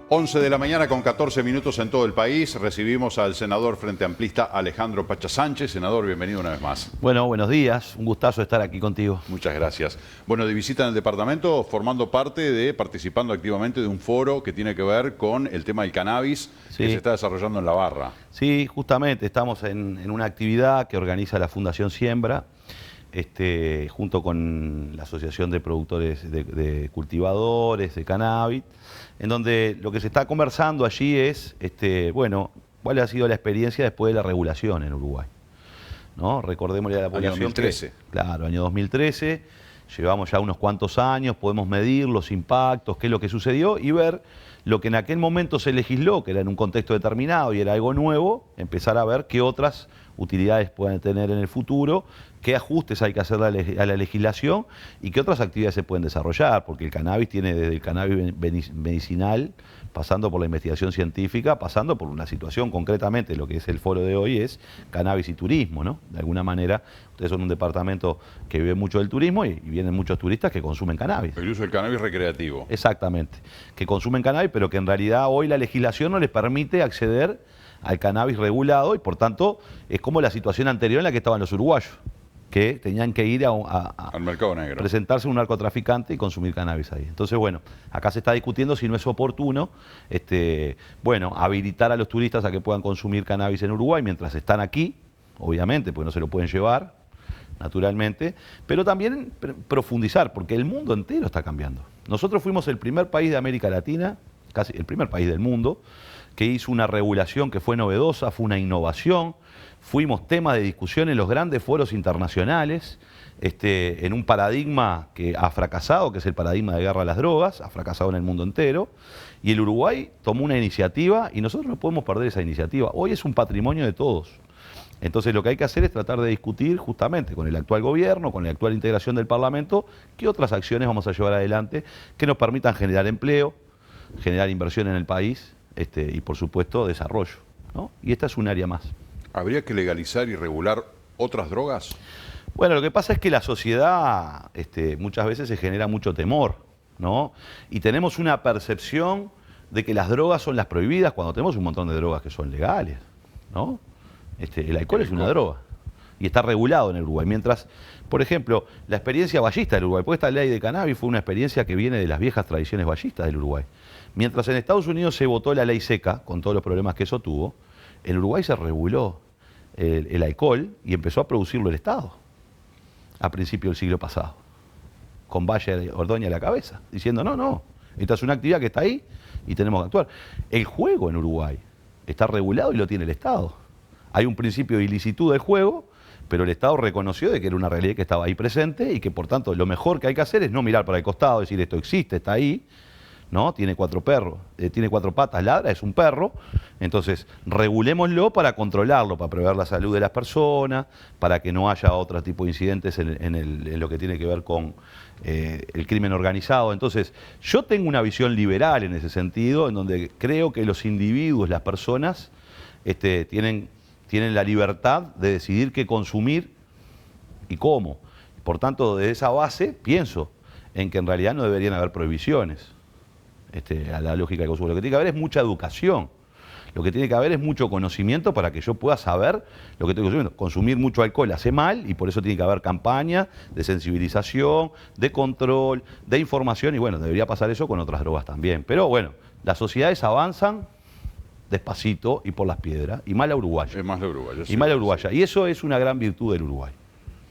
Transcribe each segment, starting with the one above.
11 de la mañana con 14 minutos en todo el país. Recibimos al senador Frente Amplista Alejandro Pacha Sánchez. Senador, bienvenido una vez más. Bueno, buenos días. Un gustazo estar aquí contigo. Muchas gracias. Bueno, de visita en el departamento, formando parte participando activamente de un foro que tiene que ver con el tema del cannabis que se está desarrollando en La Barra. Sí, justamente estamos en una actividad que organiza la Fundación Siembra, junto con la Asociación de Productores de Cultivadores de Cannabis, en donde lo que se está conversando allí es, bueno, cuál ha sido la experiencia después de la regulación en Uruguay, ¿no? Recordémosle a la población. Año 2013. Claro, año 2013, llevamos ya unos cuantos años, podemos medir los impactos, qué es lo que sucedió y ver lo que en aquel momento se legisló, que era en un contexto determinado y era algo nuevo, empezar a ver qué otras utilidades pueden tener en el futuro, qué ajustes hay que hacer a la legislación y qué otras actividades se pueden desarrollar, porque el cannabis tiene desde el cannabis medicinal, pasando por la investigación científica, pasando por una situación concretamente, lo que es el foro de hoy es cannabis y turismo, ¿no? De alguna manera, ustedes son un departamento que vive mucho del turismo y vienen muchos turistas que consumen cannabis. El uso del cannabis recreativo. Exactamente, que consumen cannabis, pero que en realidad hoy la legislación no les permite acceder al cannabis regulado y por tanto es como la situación anterior en la que estaban los uruguayos, que tenían que ir al mercado negro, presentarse a un narcotraficante y consumir cannabis ahí. Entonces, bueno, acá se está discutiendo si no es oportuno, bueno, habilitar a los turistas a que puedan consumir cannabis en Uruguay mientras están aquí, obviamente, porque no se lo pueden llevar, naturalmente, pero también profundizar, porque el mundo entero está cambiando. Nosotros fuimos el primer país de América Latina, casi el primer país del mundo, que hizo una regulación que fue novedosa, fue una innovación, fuimos tema de discusión en los grandes foros internacionales, en un paradigma que ha fracasado, que es el paradigma de guerra a las drogas, ha fracasado en el mundo entero, y el Uruguay tomó una iniciativa y nosotros no podemos perder esa iniciativa. Hoy es un patrimonio de todos. Entonces lo que hay que hacer es tratar de discutir justamente con el actual gobierno, con la actual integración del Parlamento, qué otras acciones vamos a llevar adelante que nos permitan generar empleo, generar inversión en el país, y por supuesto desarrollo, ¿no? Y esta es un área más. ¿Habría que legalizar y regular otras drogas? Bueno, lo que pasa es que la sociedad muchas veces se genera mucho temor, ¿no? Y tenemos una percepción de que las drogas son las prohibidas cuando tenemos un montón de drogas que son legales, ¿no? El alcohol es una droga y está regulado en el Uruguay. Mientras, por ejemplo, la experiencia ballista del Uruguay, porque esta ley de cannabis fue una experiencia que viene de las viejas tradiciones ballistas del Uruguay. Mientras en Estados Unidos se votó la ley seca, con todos los problemas que eso tuvo, en Uruguay se reguló el alcohol y empezó a producirlo el Estado a principios del siglo pasado, con Valle Ordóñez a la cabeza, diciendo no, esta es una actividad que está ahí y tenemos que actuar. El juego en Uruguay está regulado y lo tiene el Estado. Hay un principio de ilicitud del juego, pero el Estado reconoció de que era una realidad que estaba ahí presente y que por tanto lo mejor que hay que hacer es no mirar para el costado, decir esto existe, está ahí, ¿no? Tiene cuatro patas, ladra, es un perro. Entonces, regulémoslo para controlarlo, para prever la salud de las personas, para que no haya otro tipo de incidentes en lo que tiene que ver con el crimen organizado. Entonces, yo tengo una visión liberal en ese sentido, en donde creo que los individuos, las personas, tienen la libertad de decidir qué consumir y cómo. Por tanto, de esa base, pienso en que en realidad no deberían haber prohibiciones. A la lógica de consumo. Lo que tiene que haber es mucha educación. Lo que tiene que haber es mucho conocimiento para que yo pueda saber lo que estoy consumiendo. Consumir mucho alcohol hace mal y por eso tiene que haber campañas de sensibilización, de control, de información y bueno, debería pasar eso con otras drogas también. Pero bueno, las sociedades avanzan despacito y por las piedras y más la uruguaya. Es más la uruguaya. Y más la uruguaya. Y eso es una gran virtud del Uruguay.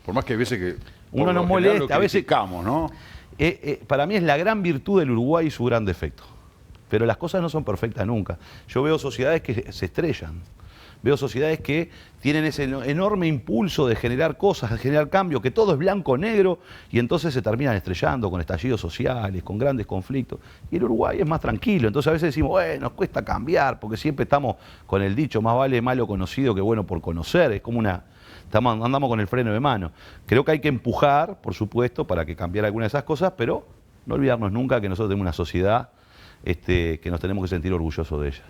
Por más que a veces que uno nos molesta, a veces ¿no? Para mí es la gran virtud del Uruguay y su gran defecto. Pero las cosas no son perfectas nunca. Yo veo sociedades que se estrellan. Veo sociedades que tienen ese enorme impulso de generar cosas, de generar cambios, que todo es blanco o negro, y entonces se terminan estrellando con estallidos sociales, con grandes conflictos. Y el Uruguay es más tranquilo. Entonces a veces decimos, bueno, nos cuesta cambiar, porque siempre estamos con el dicho, más vale malo conocido que bueno por conocer. Es como andamos con el freno de mano. Creo que hay que empujar, por supuesto, para que cambiara alguna de esas cosas, pero no olvidarnos nunca que nosotros tenemos una sociedad que nos tenemos que sentir orgullosos de ella.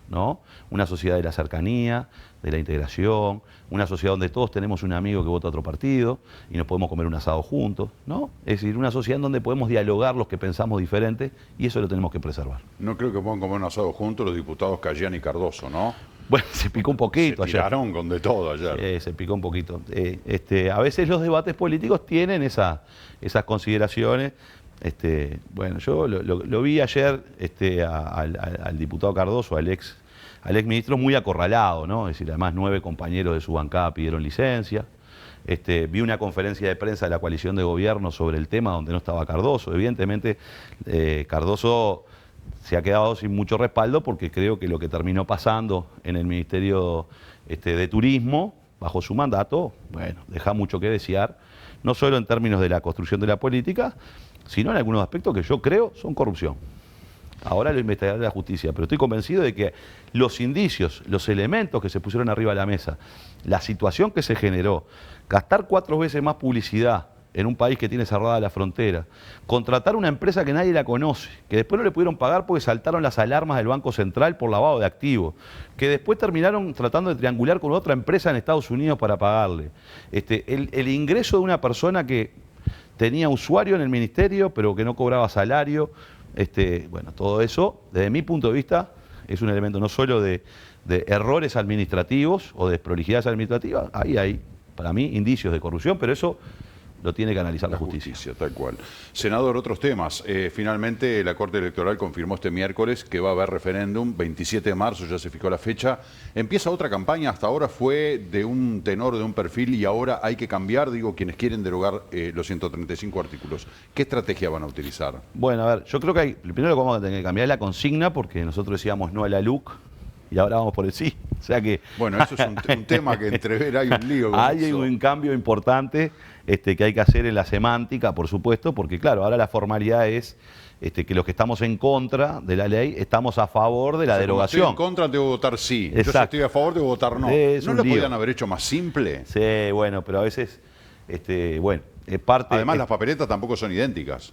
¿no? Una sociedad de la cercanía, de la integración, una sociedad donde todos tenemos un amigo que vota a otro partido y nos podemos comer un asado juntos, ¿no? Es decir, una sociedad en donde podemos dialogar los que pensamos diferente y eso lo tenemos que preservar. No creo que puedan comer un asado juntos los diputados Cayán y Cardoso, ¿no? Bueno, se picó un poquito ayer. Se tiraron con de todo ayer. Se picó un poquito. A veces los debates políticos tienen esas consideraciones. Bueno, yo lo vi ayer al diputado Cardoso, al ex ministro, muy acorralado, ¿no? Es decir, además 9 compañeros de su bancada pidieron licencia. Vi una conferencia de prensa de la coalición de gobierno sobre el tema donde no estaba Cardoso. Evidentemente, Cardoso se ha quedado sin mucho respaldo porque creo que lo que terminó pasando en el Ministerio de Turismo, bajo su mandato, bueno, deja mucho que desear, no solo en términos de la construcción de la política, sino en algunos aspectos que yo creo son corrupción. Ahora lo investigará la justicia, pero estoy convencido de que los indicios, los elementos que se pusieron arriba de la mesa, la situación que se generó, gastar 4 veces más publicidad en un país que tiene cerrada la frontera, contratar una empresa que nadie la conoce, que después no le pudieron pagar porque saltaron las alarmas del Banco Central por lavado de activos, que después terminaron tratando de triangular con otra empresa en Estados Unidos para pagarle. El ingreso de una persona que tenía usuario en el ministerio, pero que no cobraba salario, bueno, todo eso, desde mi punto de vista, es un elemento no solo de errores administrativos o de desprolijidades administrativas, ahí hay, para mí, indicios de corrupción, pero eso lo tiene que analizar la justicia. Tal cual. Senador, otros temas. Finalmente, la Corte Electoral confirmó este miércoles que va a haber referéndum, 27 de marzo, ya se fijó la fecha. Empieza otra campaña, hasta ahora fue de un tenor, de un perfil, y ahora hay que cambiar, digo, quienes quieren derogar los 135 artículos. ¿Qué estrategia van a utilizar? Bueno, a ver, yo creo que primero lo que vamos a tener que cambiar es la consigna, porque nosotros decíamos no a la LUC, y ahora vamos por el sí. O sea que... Bueno, eso es un tema que entrever, hay un lío con hay eso. un cambio importante que hay que hacer en la semántica, por supuesto, porque claro, ahora la formalidad es que los que estamos en contra de la ley estamos a favor de la derogación. Como estoy en contra, debo votar sí. Exacto. Yo si estoy a favor, debo votar no. ¿No lo podían haber hecho más simple? Sí, bueno, pero a veces, bueno, es parte... Además, las papeletas tampoco son idénticas.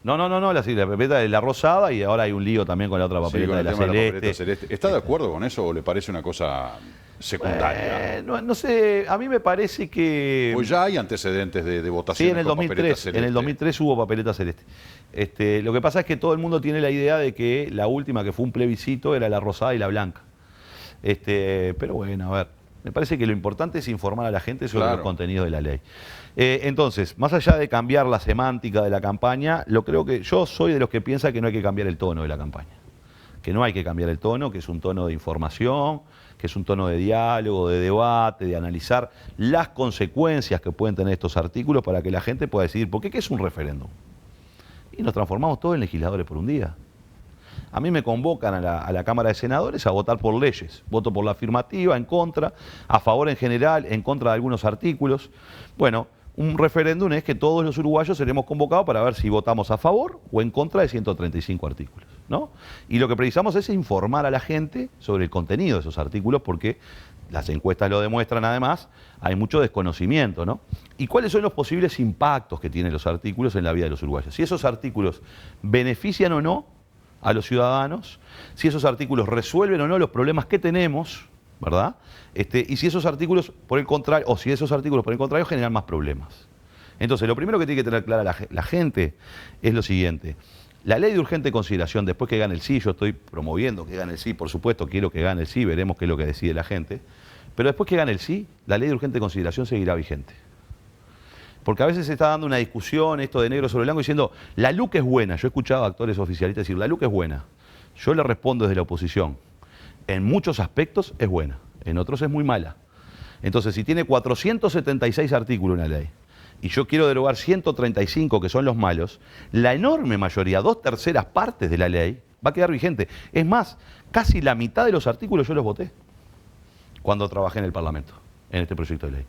No, la papeleta de la rosada y ahora hay un lío también con la otra papeleta, sí, de, la papeleta celeste. ¿Está de acuerdo con eso o le parece una cosa secundaria? No sé, a mí me parece que... Pues ya hay antecedentes de votación. Sí, en el 2003 hubo papeleta celeste. Lo que pasa es que todo el mundo tiene la idea de que la última, que fue un plebiscito, era la rosada y la blanca. Pero bueno, a ver, me parece que lo importante es informar a la gente sobre los contenidos de la ley. Entonces, más allá de cambiar la semántica de la campaña, yo soy de los que piensa que no hay que cambiar el tono de la campaña. Que no hay que cambiar el tono, que es un tono de información, que es un tono de diálogo, de debate, de analizar las consecuencias que pueden tener estos artículos para que la gente pueda decidir. ¿Por qué? ¿Qué es un referéndum? Y nos transformamos todos en legisladores por un día. A mí me convocan a la Cámara de Senadores a votar por leyes. Voto por la afirmativa, en contra, a favor en general, en contra de algunos artículos. Bueno, un referéndum es que todos los uruguayos seremos convocados para ver si votamos a favor o en contra de 135 artículos, ¿no? Y lo que precisamos es informar a la gente sobre el contenido de esos artículos, porque las encuestas lo demuestran además, hay mucho desconocimiento, ¿no? ¿Y cuáles son los posibles impactos que tienen los artículos en la vida de los uruguayos? Si esos artículos benefician o no a los ciudadanos, si esos artículos resuelven o no los problemas que tenemos, ¿verdad? Y si esos artículos, por el contrario, generan más problemas. Entonces, lo primero que tiene que tener clara la gente es lo siguiente. La ley de urgente consideración, después que gane el sí, yo estoy promoviendo que gane el sí, por supuesto, quiero que gane el sí, veremos qué es lo que decide la gente, pero después que gane el sí, la ley de urgente consideración seguirá vigente. Porque a veces se está dando una discusión, esto de negro sobre blanco, diciendo, la LUC es buena. Yo he escuchado a actores oficialistas decir, la LUC es buena. Yo le respondo desde la oposición, en muchos aspectos es buena, en otros es muy mala. Entonces, si tiene 476 artículos una ley, y yo quiero derogar 135 que son los malos, la enorme mayoría, 2/3 partes de la ley, va a quedar vigente. Es más, casi la mitad de los artículos yo los voté cuando trabajé en el Parlamento, en este proyecto de ley.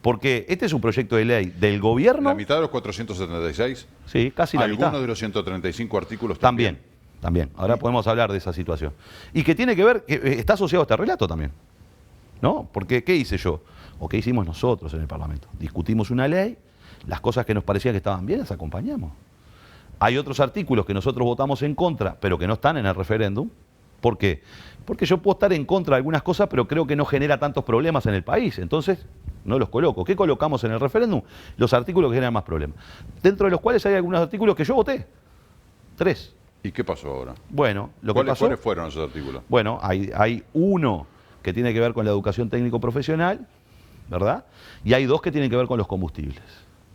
Porque este es un proyecto de ley del gobierno... ¿La mitad de los 476? Sí, casi la mitad. ¿Algunos de los 135 artículos también? También. Ahora podemos hablar de esa situación. Y que tiene que ver, que está asociado a este relato también, ¿no? Porque, ¿qué hice yo? ¿O qué hicimos nosotros en el Parlamento? Discutimos una ley, las cosas que nos parecían que estaban bien las acompañamos. Hay otros artículos que nosotros votamos en contra, pero que no están en el referéndum. ¿Por qué? Porque yo puedo estar en contra de algunas cosas, pero creo que no genera tantos problemas en el país. Entonces, no los coloco. ¿Qué colocamos en el referéndum? Los artículos que generan más problemas. Dentro de los cuales hay algunos artículos que yo voté. 3. ¿Y qué pasó ahora? Bueno, lo que pasó... ¿Cuáles fueron esos artículos? Bueno, hay uno que tiene que ver con la educación técnico-profesional, ¿verdad? Y hay 2 que tienen que ver con los combustibles.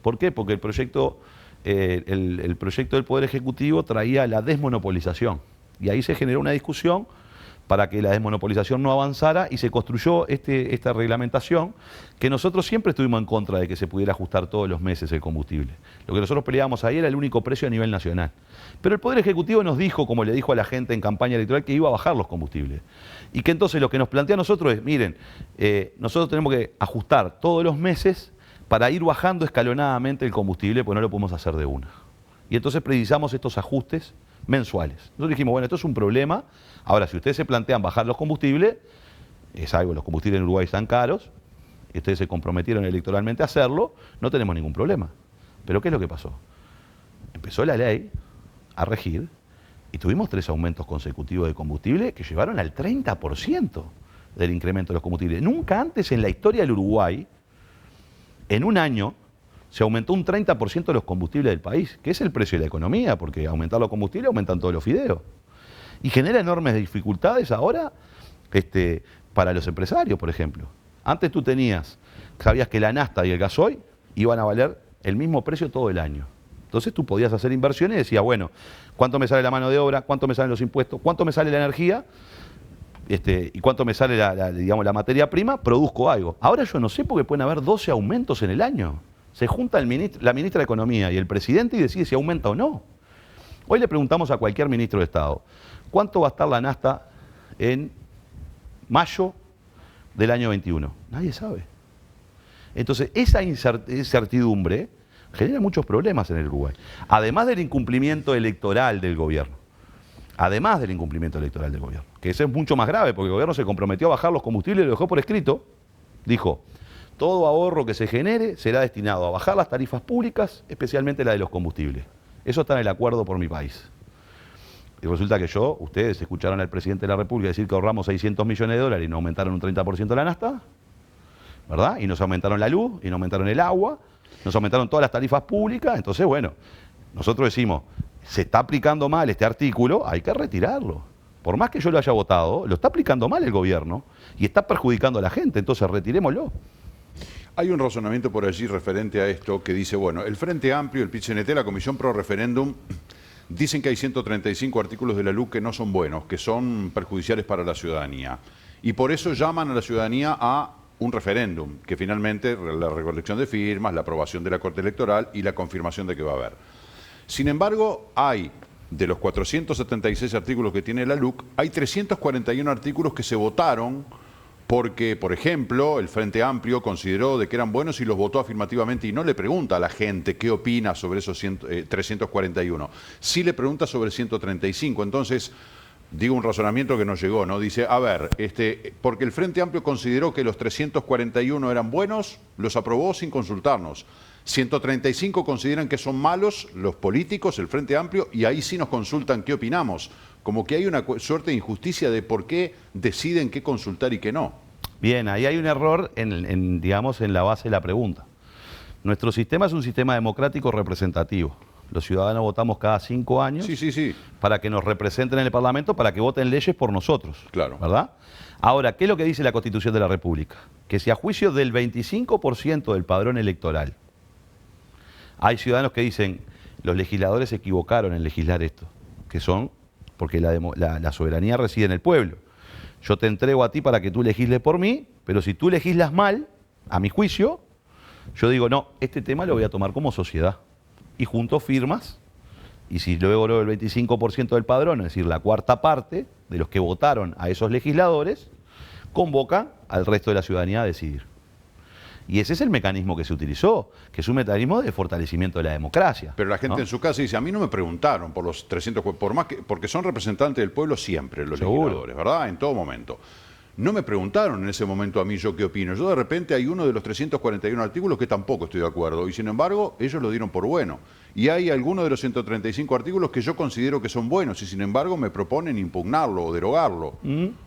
¿Por qué? Porque el proyecto del Poder Ejecutivo traía la desmonopolización. Y ahí se generó una discusión para que la desmonopolización no avanzara y se construyó esta reglamentación que nosotros siempre estuvimos en contra de que se pudiera ajustar todos los meses el combustible. Lo que nosotros peleábamos ahí era el único precio a nivel nacional. Pero el Poder Ejecutivo nos dijo, como le dijo a la gente en campaña electoral, que iba a bajar los combustibles. Y que entonces lo que nos plantea a nosotros es, miren, nosotros tenemos que ajustar todos los meses para ir bajando escalonadamente el combustible, porque no lo podemos hacer de una. Y entonces precisamos estos ajustes mensuales. Nosotros dijimos, bueno, esto es un problema. Ahora, si ustedes se plantean bajar los combustibles, es algo, los combustibles en Uruguay están caros, y ustedes se comprometieron electoralmente a hacerlo, no tenemos ningún problema. Pero ¿qué es lo que pasó? Empezó la ley a regir y tuvimos 3 aumentos consecutivos de combustible que llevaron al 30% del incremento de los combustibles. Nunca antes en la historia del Uruguay, en un año, se aumentó un 30% de los combustibles del país, que es el precio de la economía, porque aumentar los combustibles aumentan todos los fideos. Y genera enormes dificultades ahora para los empresarios, por ejemplo. Antes tú sabías que la nafta y el gasoil iban a valer el mismo precio todo el año. Entonces tú podías hacer inversiones y decías, bueno, ¿cuánto me sale la mano de obra? ¿Cuánto me salen los impuestos? ¿Cuánto me sale la energía? ¿Y cuánto me sale la materia prima? Produzco algo. Ahora yo no sé porque pueden haber 12 aumentos en el año. Se junta la ministra de Economía y el presidente y decide si aumenta o no. Hoy le preguntamos a cualquier ministro de Estado, ¿cuánto va a estar la nafta en mayo del año 21? Nadie sabe. Entonces, esa incertidumbre genera muchos problemas en el Uruguay. Además del incumplimiento electoral del gobierno. Además del incumplimiento electoral del gobierno. Que ese es mucho más grave, porque el gobierno se comprometió a bajar los combustibles y lo dejó por escrito. Dijo, todo ahorro que se genere será destinado a bajar las tarifas públicas, especialmente la de los combustibles. Eso está en el acuerdo por mi país. Y resulta que ustedes escucharon al presidente de la República decir que ahorramos 600 millones de dólares y nos aumentaron un 30% la nafta, ¿verdad? Y nos aumentaron la luz, y nos aumentaron el agua, nos aumentaron todas las tarifas públicas. Entonces, bueno, nosotros decimos, se está aplicando mal este artículo, hay que retirarlo. Por más que yo lo haya votado, lo está aplicando mal el gobierno y está perjudicando a la gente, entonces retirémoslo. Hay un razonamiento por allí referente a esto que dice, bueno, el Frente Amplio, el PIT-CNT, la Comisión Pro Referéndum, dicen que hay 135 artículos de la LUC que no son buenos, que son perjudiciales para la ciudadanía. Y por eso llaman a la ciudadanía a un referéndum, que finalmente la recolección de firmas, la aprobación de la Corte Electoral y la confirmación de que va a haber. Sin embargo, de los 476 artículos que tiene la LUC, hay 341 artículos que se votaron porque, por ejemplo, el Frente Amplio consideró de que eran buenos y los votó afirmativamente y no le pregunta a la gente qué opina sobre esos 341. Sí le pregunta sobre 135. Entonces, digo un razonamiento que nos llegó, ¿no? Dice, a ver, porque el Frente Amplio consideró que los 341 eran buenos, los aprobó sin consultarnos. 135 consideran que son malos los políticos, el Frente Amplio, y ahí sí nos consultan qué opinamos. Como que hay una suerte de injusticia de por qué deciden qué consultar y qué no. Bien, ahí hay un error digamos, en la base de la pregunta. Nuestro sistema es un sistema democrático representativo. Los ciudadanos votamos cada 5 años para que nos representen en el Parlamento, para que voten leyes por nosotros. Claro. ¿Verdad? Ahora, ¿qué es lo que dice la Constitución de la República? Que si a juicio del 25% del padrón electoral hay ciudadanos que dicen, los legisladores se equivocaron en legislar esto, que son, porque la soberanía reside en el pueblo. Yo te entrego a ti para que tú legisles por mí, pero si tú legislas mal, a mi juicio, yo digo, no, este tema lo voy a tomar como sociedad. Y junto firmas, y si luego el 25% del padrón, es decir, la cuarta parte de los que votaron a esos legisladores, convoca al resto de la ciudadanía a decidir. Y ese es el mecanismo que se utilizó, que es un mecanismo de fortalecimiento de la democracia. Pero la gente, ¿no?, en su casa dice, a mí no me preguntaron por los 300, porque son representantes del pueblo siempre, los legisladores, ¿verdad? En todo momento. No me preguntaron en ese momento a mí yo qué opino. Yo de repente hay uno de los 341 artículos que tampoco estoy de acuerdo y sin embargo ellos lo dieron por bueno. Y hay algunos de los 135 artículos que yo considero que son buenos y sin embargo me proponen impugnarlo o derogarlo.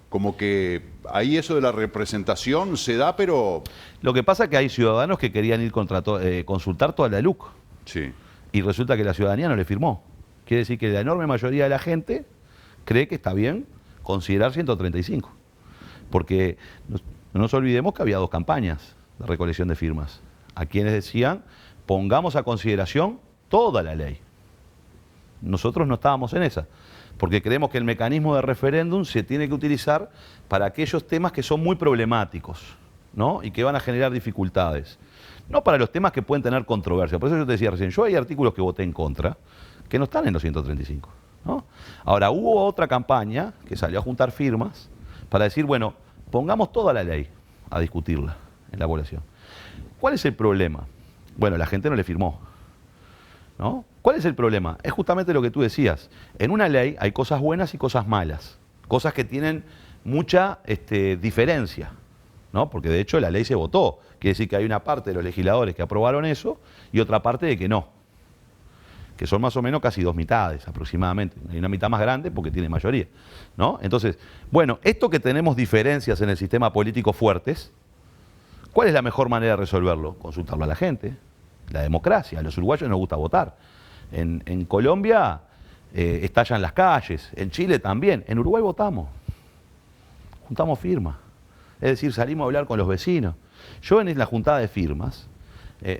Como que ahí eso de la representación se da, pero... Lo que pasa es que hay ciudadanos que querían ir consultar toda la LUC. Sí. Y resulta que la ciudadanía no le firmó. Quiere decir que la enorme mayoría de la gente cree que está bien considerar 135. Porque no nos olvidemos que había 2 campañas de recolección de firmas. A quienes decían, pongamos a consideración toda la ley. Nosotros no estábamos en esa, porque creemos que el mecanismo de referéndum se tiene que utilizar para aquellos temas que son muy problemáticos, ¿no? Y que van a generar dificultades. No para los temas que pueden tener controversia. Por eso yo te decía recién, yo hay artículos que voté en contra, que no están en los 135, ¿no? Ahora, hubo otra campaña que salió a juntar firmas para decir, bueno, pongamos toda la ley a discutirla en la población. ¿Cuál es el problema? Bueno, la gente no le firmó, ¿no? ¿Cuál es el problema? Es justamente lo que tú decías. En una ley hay cosas buenas y cosas malas, cosas que tienen mucha diferencia, ¿no? Porque de hecho la ley se votó. Quiere decir que hay una parte de los legisladores que aprobaron eso y otra parte de que no, que son más o menos casi 2 mitades aproximadamente. Hay una mitad más grande porque tiene mayoría, ¿no? Entonces, bueno, esto que tenemos diferencias en el sistema político fuertes, ¿cuál es la mejor manera de resolverlo? Consultarlo a la gente, la democracia. A los uruguayos nos gusta votar. En Colombia estallan las calles, en Chile también. En Uruguay votamos, juntamos firmas. Es decir, salimos a hablar con los vecinos. Yo en la juntada de firmas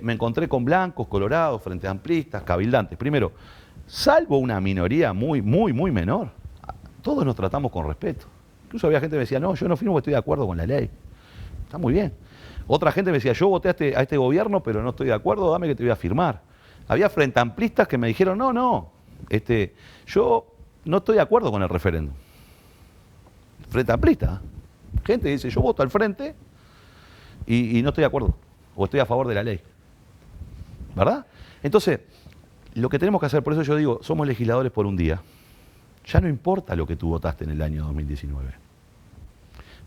me encontré con blancos, colorados, frente amplistas, cabildantes. Primero, salvo una minoría muy menor, todos nos tratamos con respeto. Incluso había gente que me decía, no, yo no firmo porque estoy de acuerdo con la ley. Está muy bien. Otra gente me decía, yo voté a este gobierno, pero no estoy de acuerdo, dame que te voy a firmar. Había frente amplistas que me dijeron, no, yo no estoy de acuerdo con el referéndum. Frente amplista. Gente dice, yo voto al frente y no estoy de acuerdo, o estoy a favor de la ley. ¿Verdad? Entonces, lo que tenemos que hacer, por eso yo digo, somos legisladores por un día. Ya no importa lo que tú votaste en el año 2019.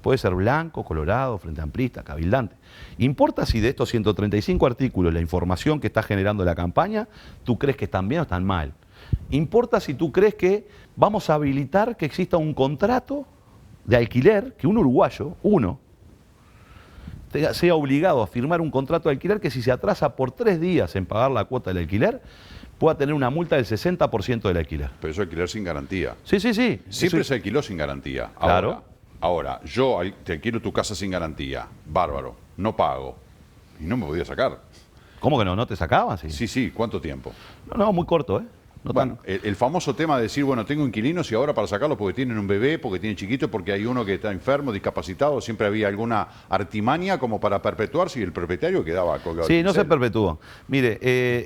Puede ser blanco, colorado, frente amplista, cabildante. Importa si de estos 135 artículos, la información que está generando la campaña, tú crees que están bien o están mal. Importa si tú crees que vamos a habilitar que exista un contrato de alquiler, que un uruguayo, sea obligado a firmar un contrato de alquiler que si se atrasa por 3 días en pagar la cuota del alquiler, pueda tener una multa del 60% del alquiler. Pero eso es alquiler sin garantía. Sí. Siempre se alquiló sin garantía. Claro. Ahora, yo te alquilo tu casa sin garantía. Bárbaro. No pago. Y no me podía sacar. ¿Cómo que no? ¿No te sacaban? Sí. ¿Cuánto tiempo? No, muy corto, ¿eh? No bueno, el famoso tema de decir, bueno, tengo inquilinos y ahora para sacarlos porque tienen un bebé, porque tienen chiquito, porque hay uno que está enfermo, discapacitado, siempre había alguna artimaña como para perpetuarse y el propietario quedaba colgado. Sí, no se perpetúa. Mire,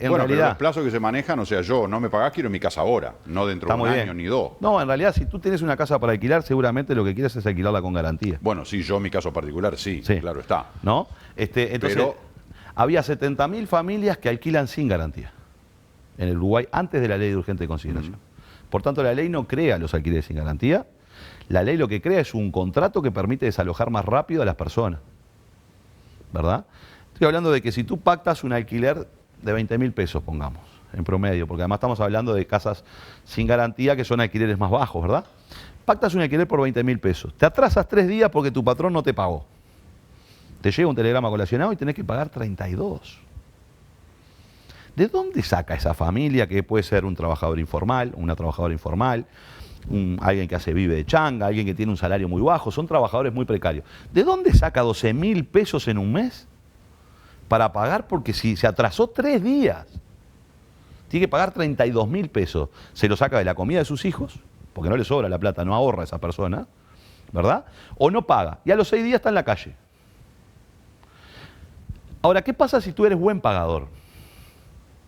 en realidad... pero los plazos que se manejan, o sea, yo no me pagás, quiero mi casa ahora, no dentro de un año ni 2. No, en realidad, si tú tienes una casa para alquilar, seguramente lo que quieres es alquilarla con garantía. Bueno, sí, yo en mi caso particular, sí, claro está. ¿No? Entonces, había 70.000 familias que alquilan sin garantía en el Uruguay antes de la ley de urgente consideración. Por tanto, la ley no crea los alquileres sin garantía. La ley lo que crea es un contrato que permite desalojar más rápido a las personas. ¿Verdad? Estoy hablando de que si tú pactas un alquiler de 20.000 pesos, pongamos, en promedio, porque además estamos hablando de casas sin garantía que son alquileres más bajos, ¿verdad? Pactas un alquiler por 20.000 pesos. Te atrasas 3 días porque tu patrón no te pagó. Te llega un telegrama colacionado y tenés que pagar 32. ¿De dónde saca esa familia, que puede ser un trabajador informal, una trabajadora informal, alguien que vive de changa, alguien que tiene un salario muy bajo? Son trabajadores muy precarios. ¿De dónde saca 12.000 pesos en un mes para pagar? Porque si se atrasó 3 días, tiene que pagar 32.000 pesos. Se lo saca de la comida de sus hijos, porque no le sobra la plata, no ahorra esa persona, ¿verdad? O no paga, y a los 6 días está en la calle. Ahora, ¿qué pasa si tú eres buen pagador?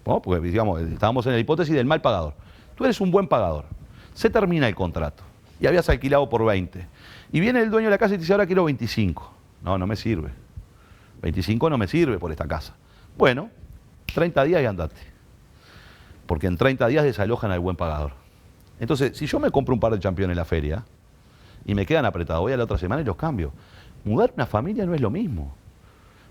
¿No? Porque, digamos, estábamos en la hipótesis del mal pagador. Tú eres un buen pagador. Se termina el contrato y habías alquilado por 20. Y viene el dueño de la casa y te dice, ahora quiero 25. No me sirve. 25 no me sirve por esta casa. Bueno, 30 días y andate. Porque en 30 días desalojan al buen pagador. Entonces, si yo me compro un par de championes en la feria y me quedan apretados. Voy a la otra semana y los cambio. Mudar una familia no es lo mismo.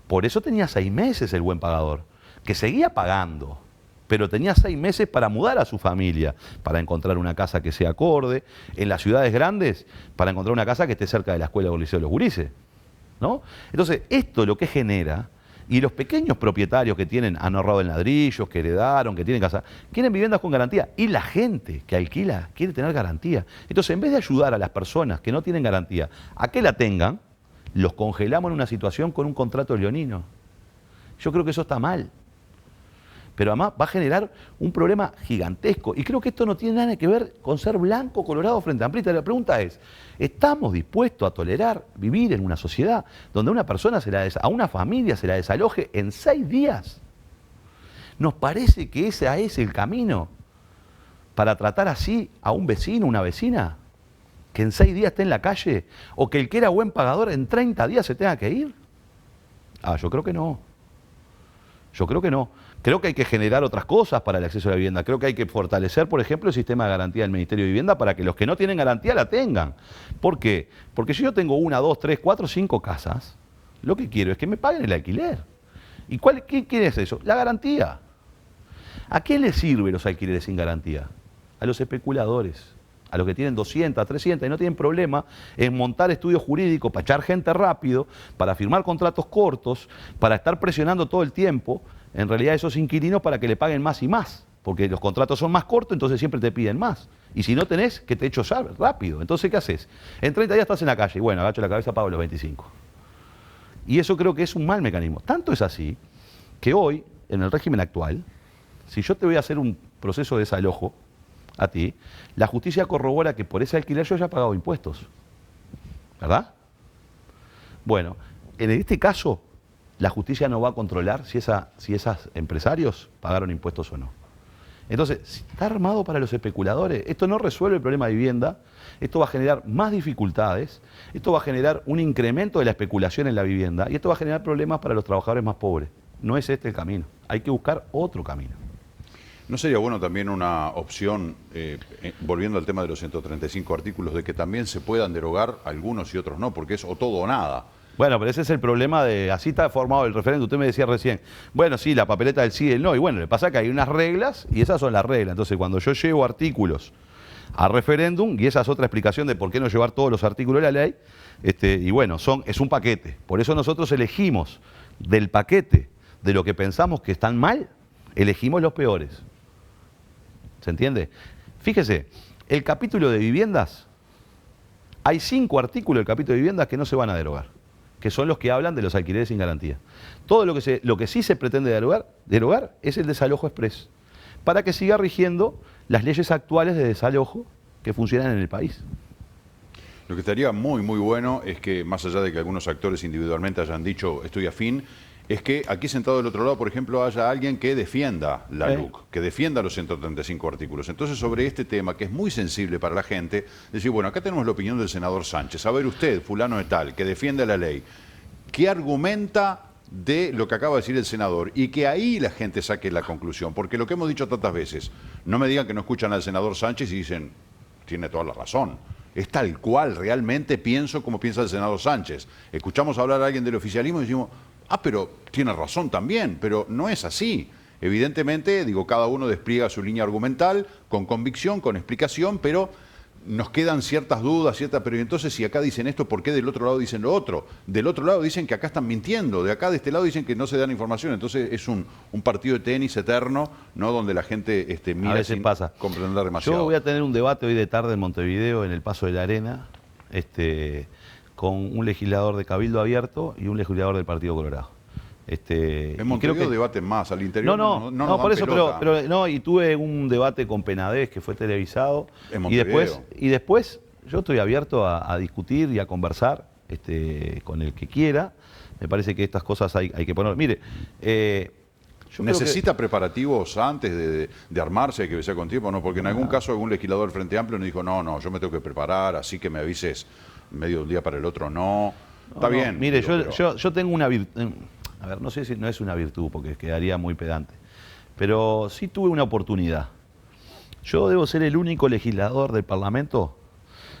Por eso tenía 6 meses el buen pagador, que seguía pagando, pero tenía 6 meses para mudar a su familia, para encontrar una casa que sea acorde, en las ciudades grandes, para encontrar una casa que esté cerca de la escuela o el liceo de los gurises, ¿no? Entonces, esto lo que genera, y los pequeños propietarios que han ahorrado en ladrillos, que heredaron, que tienen casa, quieren viviendas con garantía, y la gente que alquila quiere tener garantía. Entonces, en vez de ayudar a las personas que no tienen garantía a que la tengan, los congelamos en una situación con un contrato leonino. Yo creo que eso está mal. Pero además va a generar un problema gigantesco. Y creo que esto no tiene nada que ver con ser blanco, colorado frente a amplista. La pregunta es, ¿estamos dispuestos a tolerar vivir en una sociedad donde a una persona a una familia se la desaloje en 6 días? ¿Nos parece que ese es el camino para tratar así a un vecino, una vecina? ¿Que en 6 días esté en la calle? ¿O que el que era buen pagador en 30 días se tenga que ir? Yo creo que no. Yo creo que no. Creo que hay que generar otras cosas para el acceso a la vivienda. Creo que hay que fortalecer, por ejemplo, el sistema de garantía del Ministerio de Vivienda para que los que no tienen garantía la tengan. ¿Por qué? Porque si yo tengo 1, 2, 3, 4, 5 casas, lo que quiero es que me paguen el alquiler. ¿Y qué es eso? La garantía. ¿A qué les sirven los alquileres sin garantía? A los especuladores, a los que tienen 200, 300 y no tienen problema en montar estudios jurídicos para echar gente rápido, para firmar contratos cortos, para estar presionando todo el tiempo, en realidad esos inquilinos para que le paguen más y más, porque los contratos son más cortos, entonces siempre te piden más. Y si no tenés, que te echo rápido. Entonces, ¿qué haces? En 30 días estás en la calle, y bueno, agacho la cabeza, pago los 25. Y eso creo que es un mal mecanismo. Tanto es así que hoy, en el régimen actual, si yo te voy a hacer un proceso de desalojo a ti, la justicia corrobora que por ese alquiler yo ya he pagado impuestos. ¿Verdad? Bueno, en este caso, la justicia no va a controlar si esos empresarios pagaron impuestos o no. Entonces, si está armado para los especuladores, esto no resuelve el problema de vivienda, esto va a generar más dificultades, esto va a generar un incremento de la especulación en la vivienda y esto va a generar problemas para los trabajadores más pobres. No es este el camino, hay que buscar otro camino. ¿No sería bueno también una opción, volviendo al tema de los 135 artículos, de que también se puedan derogar algunos y otros no, porque es o todo o nada? Bueno, pero ese es el problema de, así está formado el referéndum. Usted me decía recién, bueno, sí, la papeleta del sí y el no, y bueno, le pasa que hay unas reglas y esas son las reglas. Entonces, cuando yo llevo artículos a referéndum, y esa es otra explicación de por qué no llevar todos los artículos de la ley, y bueno, es un paquete. Por eso nosotros elegimos del paquete de lo que pensamos que están mal, elegimos los peores. ¿Se entiende? Fíjese, el capítulo de viviendas, hay 5 artículos del capítulo de viviendas que no se van a derogar, que son los que hablan de los alquileres sin garantía. Todo lo que sí se pretende derogar es el desalojo exprés, para que siga rigiendo las leyes actuales de desalojo que funcionan en el país. Lo que estaría muy, muy bueno es que, más allá de que algunos actores individualmente hayan dicho estoy afín, es que aquí sentado del otro lado, por ejemplo, haya alguien que defienda la LUC, que defienda los 135 artículos. Entonces, sobre este tema, que es muy sensible para la gente, decir, bueno, acá tenemos la opinión del senador Sánchez. A ver usted, fulano de tal, que defiende la ley, ¿qué argumenta de lo que acaba de decir el senador? Y que ahí la gente saque la conclusión. Porque lo que hemos dicho tantas veces, no me digan que no escuchan al senador Sánchez y dicen, tiene toda la razón. Es tal cual, realmente pienso como piensa el senador Sánchez. Escuchamos hablar a alguien del oficialismo y decimos, pero tiene razón también, pero no es así. Evidentemente, cada uno despliega su línea argumental, con convicción, con explicación, pero nos quedan ciertas dudas, pero entonces si acá dicen esto, ¿por qué del otro lado dicen lo otro? Del otro lado dicen que acá están mintiendo, de acá de este lado dicen que no se dan información, entonces es un partido de tenis eterno, ¿no? Donde la gente mira sin comprender demasiado. Yo voy a tener un debate hoy de tarde en Montevideo, en el Paso de la Arena, con un legislador de Cabildo Abierto y un legislador del Partido Colorado. En Montevideo debaten más, al interior no por eso, pero y tuve un debate con Penades que fue televisado. En y después yo estoy abierto a discutir y a conversar con el que quiera. Me parece que estas cosas hay que poner. Mire, ¿necesita preparativos antes de armarse, que sea con tiempo? No, porque en algún caso algún legislador del Frente Amplio nos dijo, no, yo me tengo que preparar, así que me avises medio de un día para el otro, no. Está bien. Mire, yo tengo una virtud, a ver, no sé si no es una virtud, porque quedaría muy pedante, pero sí tuve una oportunidad. Yo debo ser el único legislador del Parlamento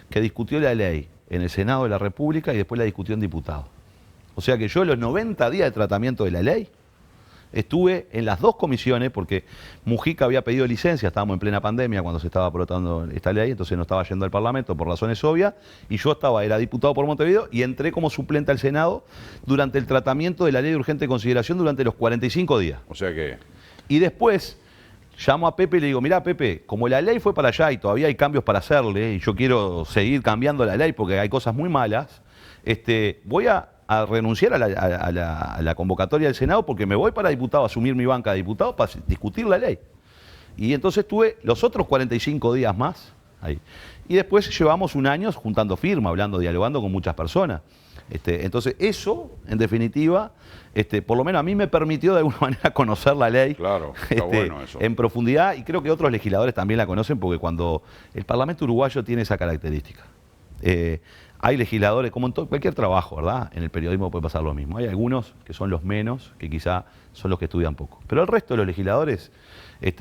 que discutió la ley en el Senado de la República y después la discutió en diputados. O sea que yo los 90 días de tratamiento de la ley estuve en las dos comisiones porque Mujica había pedido licencia, estábamos en plena pandemia cuando se estaba aprobando esta ley, entonces no estaba yendo al Parlamento por razones obvias, y yo era diputado por Montevideo y entré como suplente al Senado durante el tratamiento de la ley de urgente consideración durante los 45 días. O sea que... Y después llamo a Pepe y le digo, mirá Pepe, como la ley fue para allá y todavía hay cambios para hacerle, y yo quiero seguir cambiando la ley porque hay cosas muy malas, voy a renunciar a la convocatoria del Senado porque me voy para diputado, a asumir mi banca de diputado para discutir la ley. Y entonces tuve los otros 45 días más ahí. Y después llevamos un año juntando firmas, hablando, dialogando con muchas personas. Entonces eso, en definitiva, por lo menos a mí me permitió de alguna manera conocer la ley. Claro, está bueno eso. En profundidad, y creo que otros legisladores también la conocen porque cuando el Parlamento uruguayo tiene esa característica. Hay legisladores, como en cualquier trabajo, ¿verdad? En el periodismo puede pasar lo mismo. Hay algunos que son los menos, que quizá son los que estudian poco. Pero el resto de los legisladores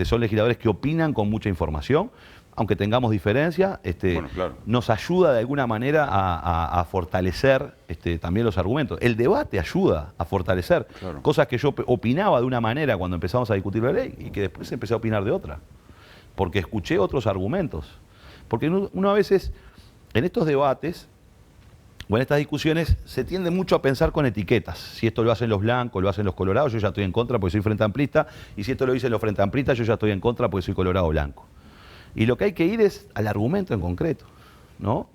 son legisladores que opinan con mucha información, aunque tengamos diferencias, bueno, claro, nos ayuda de alguna manera a fortalecer también los argumentos. El debate ayuda a fortalecer cosas que yo opinaba de una manera cuando empezamos a discutir la ley y que después empecé a opinar de otra, porque escuché otros argumentos. Porque uno a veces, en estos debates, o en estas discusiones, se tiende mucho a pensar con etiquetas. Si esto lo hacen los blancos, lo hacen los colorados, yo ya estoy en contra porque soy frente amplista, y si esto lo dicen los frente amplistas, yo ya estoy en contra porque soy colorado blanco. Y lo que hay que ir es al argumento en concreto, ¿no?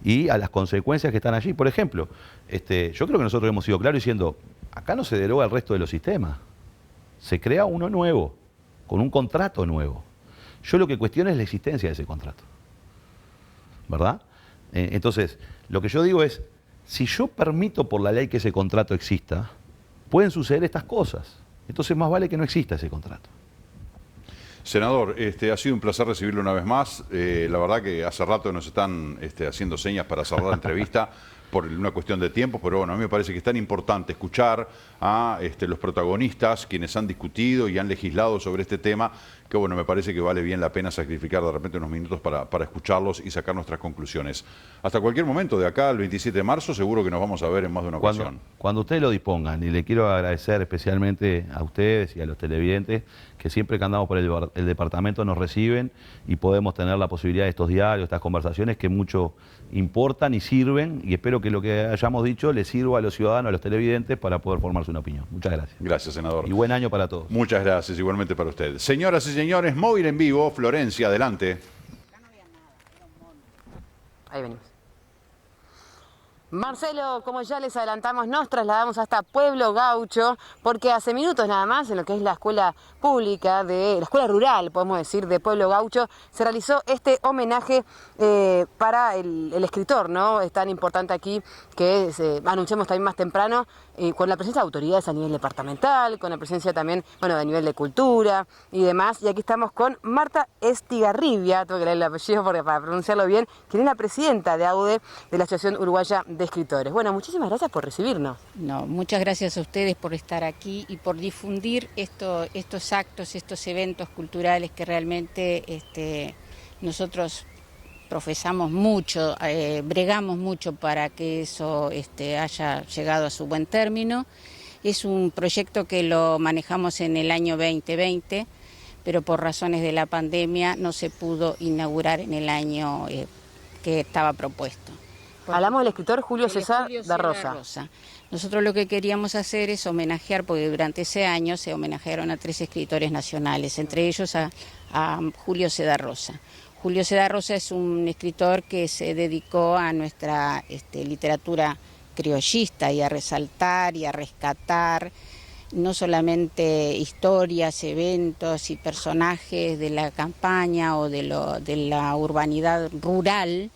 Y a las consecuencias que están allí. Por ejemplo, yo creo que nosotros hemos sido claros diciendo, acá no se deroga el resto de los sistemas, se crea uno nuevo, con un contrato nuevo. Yo lo que cuestiono es la existencia de ese contrato, ¿verdad? Entonces, lo que yo digo es, si yo permito por la ley que ese contrato exista, pueden suceder estas cosas. Entonces más vale que no exista ese contrato. Senador, ha sido un placer recibirlo una vez más. La verdad que hace rato nos están haciendo señas para cerrar la entrevista por una cuestión de tiempo, pero bueno, a mí me parece que es tan importante escuchar a los protagonistas, quienes han discutido y han legislado sobre este tema, que bueno, me parece que vale bien la pena sacrificar de repente unos minutos para escucharlos y sacar nuestras conclusiones. Hasta cualquier momento, de acá al 27 de marzo, seguro que nos vamos a ver en más de una ocasión. Cuando ustedes lo dispongan, y le quiero agradecer especialmente a ustedes y a los televidentes, que siempre que andamos por el departamento nos reciben y podemos tener la posibilidad de estos diarios, estas conversaciones que mucho importan y sirven, y espero que lo que hayamos dicho le sirva a los ciudadanos, a los televidentes, para poder formarse una opinión. Muchas gracias. Gracias, senador. Y buen año para todos. Muchas gracias, igualmente para usted. Señoras y señores, Móvil en Vivo, Florencia, adelante. Ahí venimos. Marcelo, como ya les adelantamos, nos trasladamos hasta Pueblo Gaucho, porque hace minutos nada más, en lo que es la escuela pública, la escuela rural, podemos decir, de Pueblo Gaucho, se realizó este homenaje para el escritor, ¿no? Es tan importante aquí que anunciamos también más temprano, con la presencia de autoridades a nivel departamental, con la presencia también, bueno, a nivel de cultura y demás. Y aquí estamos con Marta Estigarribia, tengo que leer el apellido para pronunciarlo bien, quien es la presidenta de AUDE, de la Asociación Uruguaya de Escritores. Bueno, muchísimas gracias por recibirnos. No, muchas gracias a ustedes por estar aquí y por difundir estos actos, estos eventos culturales que realmente nosotros profesamos mucho, bregamos mucho para que eso haya llegado a su buen término. Es un proyecto que lo manejamos en el año 2020, pero por razones de la pandemia no se pudo inaugurar en el año que estaba propuesto. Hablamos del escritor Julio César da Rosa. Nosotros lo que queríamos hacer es homenajear, porque durante ese año se homenajearon a 3 escritores nacionales, entre ellos a Julio César da Rosa. Julio César da Rosa es un escritor que se dedicó a nuestra literatura criollista y a resaltar y a rescatar no solamente historias, eventos y personajes de la campaña o de la urbanidad rural,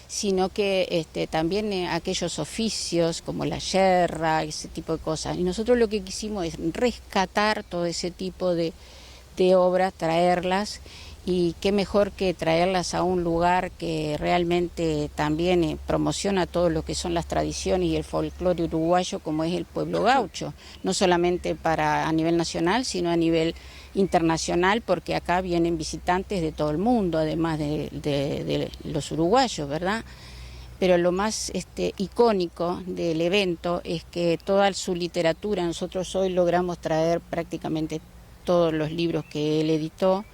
sino que también aquellos oficios como la yerra, ese tipo de cosas. Y nosotros lo que quisimos es rescatar todo ese tipo de obras, traerlas, y qué mejor que traerlas a un lugar que realmente también promociona todo lo que son las tradiciones y el folclore uruguayo, como es el Pueblo Gaucho, no solamente a nivel nacional, sino a nivel internacional, porque acá vienen visitantes de todo el mundo, además de los uruguayos, ¿verdad? pero lo más icónico del evento es que toda su literatura, nosotros hoy logramos traer prácticamente todos los libros que él editó,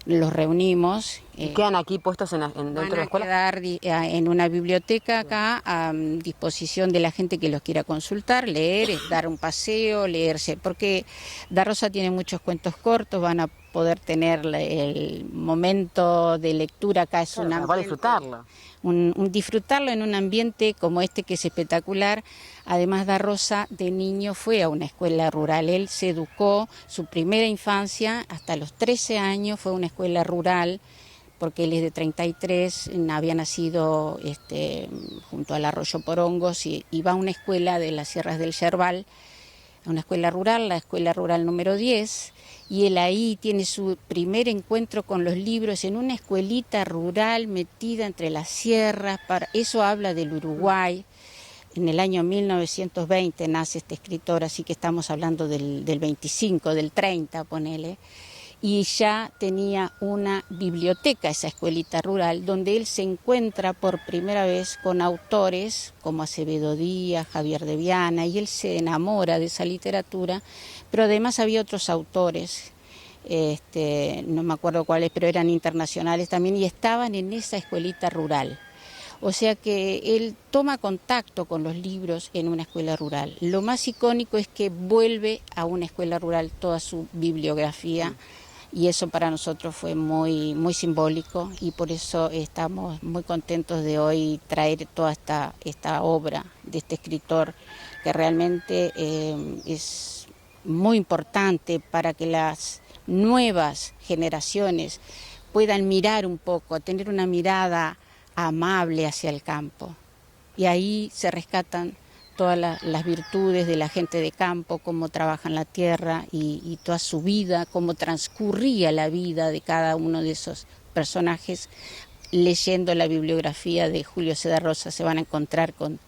los reunimos. ¿Y quedan aquí puestos dentro de la escuela? Van a quedar en una biblioteca acá a disposición de la gente que los quiera consultar, leer, dar un paseo, leerse, porque Da Rosa tiene muchos cuentos cortos, van a poder tener el momento de lectura acá, es un para disfrutarlo. Disfrutarlo en un ambiente como este que es espectacular. Además, Da Rosa de niño fue a una escuela rural, él se educó, su primera infancia hasta los 13 años fue a una escuela rural, porque él es de 33, había nacido junto al arroyo Porongos y va a una escuela de las Sierras del Yerbal, a una escuela rural, la escuela rural número 10, y él ahí tiene su primer encuentro con los libros en una escuelita rural metida entre las sierras. Eso habla del Uruguay. En el año 1920 nace este escritor, así que estamos hablando del 25, del 30, ponele. Y ya tenía una biblioteca, esa escuelita rural, donde él se encuentra por primera vez con autores como Acevedo Díaz, Javier de Viana, y él se enamora de esa literatura, pero además había otros autores, no me acuerdo cuáles, pero eran internacionales también, y estaban en esa escuelita rural. O sea que él toma contacto con los libros en una escuela rural. Lo más icónico es que vuelve a una escuela rural toda su bibliografía, y eso para nosotros fue muy, muy simbólico, y por eso estamos muy contentos de hoy traer toda esta obra de este escritor, que realmente es muy importante para que las nuevas generaciones puedan mirar un poco, tener una mirada amable hacia el campo. Y ahí se rescatan todas las virtudes de la gente de campo, cómo trabajan la tierra y toda su vida, cómo transcurría la vida de cada uno de esos personajes. Leyendo la bibliografía de Julio César Rosa se van a encontrar con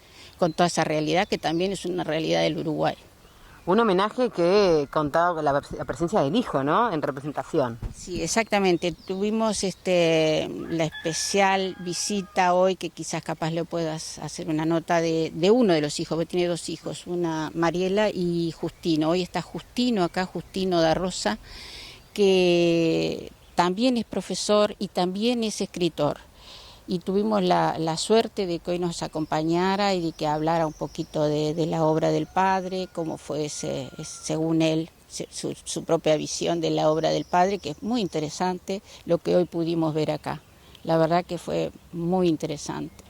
toda esa realidad, que también es una realidad del Uruguay. Un homenaje que contaba con la presencia del hijo, ¿no?, en representación. Sí, exactamente. Tuvimos la especial visita hoy, que quizás capaz le puedas hacer una nota de uno de los hijos, porque tiene dos hijos, una Mariela y Justino. Hoy está Justino acá, Justino Da Rosa, que también es profesor y también es escritor. Y tuvimos la suerte de que hoy nos acompañara y de que hablara un poquito de la obra del padre, cómo fue, según él, su propia visión de la obra del padre, que es muy interesante lo que hoy pudimos ver acá. La verdad que fue muy interesante.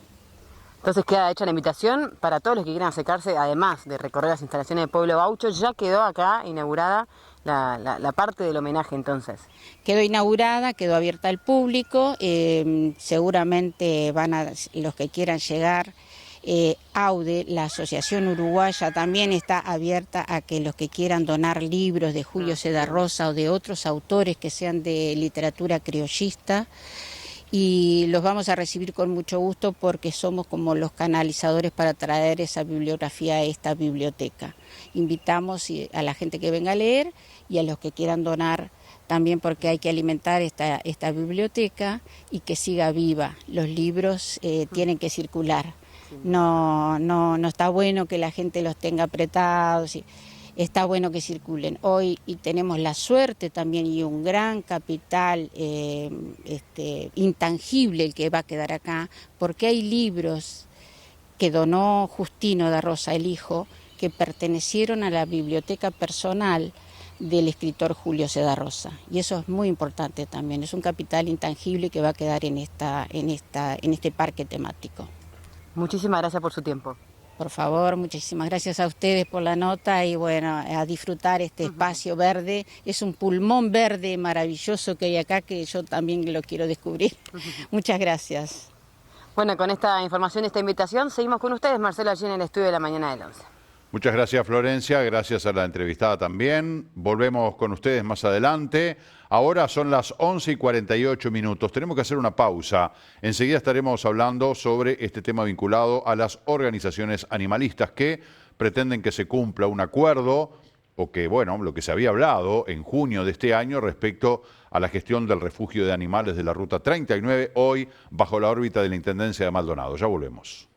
Entonces queda hecha la invitación para todos los que quieran acercarse, además de recorrer las instalaciones de Pueblo Gaucho. Ya quedó acá inaugurada la parte del homenaje, entonces. Quedó inaugurada, quedó abierta al público, seguramente los que quieran llegar. AUDE, la Asociación Uruguaya, también está abierta a que los que quieran donar libros de Julio César Rosa o de otros autores que sean de literatura criollista, y los vamos a recibir con mucho gusto, porque somos como los canalizadores para traer esa bibliografía a esta biblioteca. Invitamos a la gente que venga a leer y a los que quieran donar también, porque hay que alimentar esta biblioteca y que siga viva. Los libros tienen que circular. No está bueno que la gente los tenga apretados. Está bueno que circulen. Hoy y tenemos la suerte también y un gran capital intangible el que va a quedar acá, porque hay libros que donó Justino Da Rosa, el hijo, que pertenecieron a la biblioteca personal del escritor Julio César Rosa. Y eso es muy importante también, es un capital intangible que va a quedar en este parque temático. Muchísimas gracias por su tiempo. Por favor, muchísimas gracias a ustedes por la nota, y bueno, a disfrutar este espacio verde. Es un pulmón verde maravilloso que hay acá, que yo también lo quiero descubrir. Muchas gracias. Bueno, con esta información, esta invitación, seguimos con ustedes, Marcelo, allí en el estudio de la mañana del 11. Muchas gracias, Florencia, gracias a la entrevistada también. Volvemos con ustedes más adelante. Ahora son las 11:48. Tenemos que hacer una pausa. Enseguida estaremos hablando sobre este tema vinculado a las organizaciones animalistas que pretenden que se cumpla un acuerdo o que, bueno, lo que se había hablado en junio de este año respecto a la gestión del refugio de animales de la Ruta 39, hoy bajo la órbita de la Intendencia de Maldonado. Ya volvemos.